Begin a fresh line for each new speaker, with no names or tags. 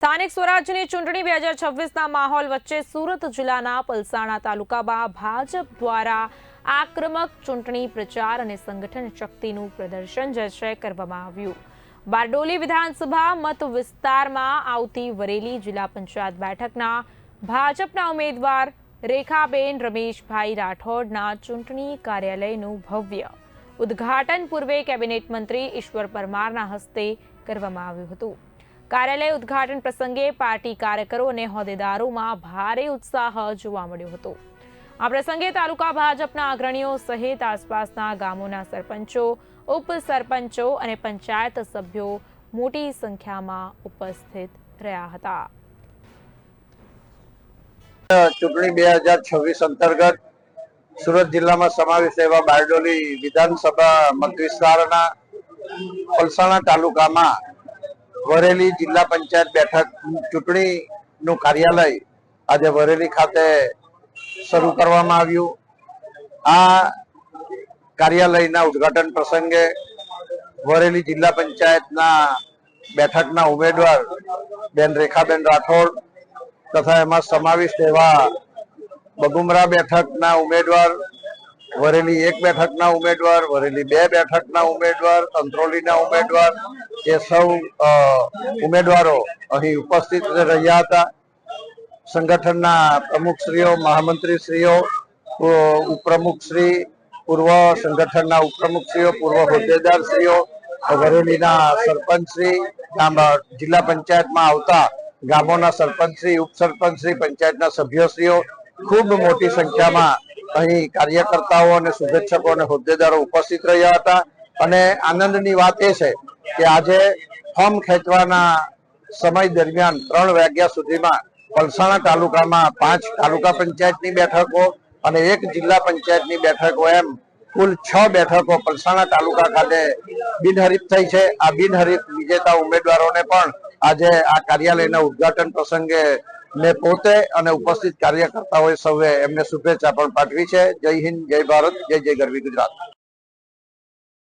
સ્થાનિક સ્વરાજ્યની ચૂંટણી 2026ના માહોલ વચ્ચે સુરત જિલ્લાના પલસાણા તાલુકામાં ભાજપ દ્વારા આક્રમક ચૂંટણી પ્રચાર અને સંગઠન શક્તિનું પ્રદર્શન કરવામાં આવ્યું। બારડોલી વિધાનસભા મત વિસ્તારમાં આવતી વરેલી જિલ્લા પંચાયત બેઠકના ભાજપના ઉમેદવાર રેખાબેન રમેશભાઈ રાઠોડના ચૂંટણી કાર્યાલયનું ભવ્ય ઉદ્ઘાટન પૂર્વે કેબિનેટ મંત્રી ઈશ્વર પરમારના હસ્તે કરવામાં આવ્યું હતું। કાર્યાલય ઉદ્ઘાટન પ્રસંગે પાર્ટી કાર્યકરો અને હોદ્દેદારોમાં ભારે ઉત્સાહ જોવા મળ્યો હતો। આ પ્રસંગે તાલુકા ભાજપના અગ્રણીઓ સહિત આસપાસના ગામોના સરપંચો, ઉપસરપંચો અને પંચાયત સભ્યો મોટી સંખ્યામાં ઉપસ્થિત રહ્યા હતા।
ચૂંટણી 2026 અંતર્ગત સુરત જિલ્લામાં સમાવેશ એવા બારડોલી વિધાનસભા મત વિસ્તારના પલસાણા તાલુકામાં વરેલી જિલ્લા પંચાયત બેઠક ચૂંટણીનું કાર્યાલય આજે વરેલી ખાતે શરૂ કરવામાં આવ્યું। આ કાર્યાલયના ઉદ્ઘાટન પ્રસંગે વરેલી જિલ્લા પંચાયતના બેઠકના ઉમેદવાર બેન રેખાબેન રાઠોડ તથા એમાં સમાવિષ્ટ એવા બગુમરા બેઠકના ઉમેદવાર, વરેલી 1 બેઠકના ઉમેદવાર, વરેલી 2 બેઠકના ઉમેદવાર, અંત્રોલીના ઉમેદવાર એ સૌ ઉમેદવારો અહીં ઉપસ્થિત રહ્યા હતા। સંગઠનના પ્રમુખશ્રીઓ, મહામંત્રીશ્રીઓ, ઉપપ્રમુખશ્રી, પૂર્વ સંગઠનના ઉપપ્રમુખશ્રીઓ, પૂર્વ હોદ્દેદારશ્રીઓ, વરેલીના સરપંચશ્રી, જિલ્લા પંચાયતમાં આવતા ગામોના સરપંચશ્રી, ઉપસરપંચશ્રી, પંચાયતના સભ્યશ્રીઓ ખૂબ મોટી સંખ્યામાં અહીં કાર્યકર્તાઓ અને શુભેચ્છકો અને હોદ્દેદારો ઉપસ્થિત રહ્યા હતા। અને આનંદની વાત એ છે કે આજે ફોર્મ ખેંચવાના સમય દરમિયાન 3 વાગ્યા સુધીમાં પલસાણા તાલુકામાં 5 તાલુકા પંચાયતની બેઠકો અને 1 જિલ્લા પંચાયતની બેઠકો એમ કુલ 6 બેઠકો પલસાણા તાલુકા ખાતે બિનહરીફ થઈ છે। આ બિનહરીફ વિજેતા ઉમેદવારોને પણ આજે આ કાર્યાલયના ઉદ્ઘાટન પ્રસંગે મેં પોતે અને ઉપસ્થિત કાર્યકર્તાઓએ સૌએ એમને શુભેચ્છા પણ પાઠવી છે। જય હિન્દ, જય ભારત, જય જય ગરવી ગુજરાત।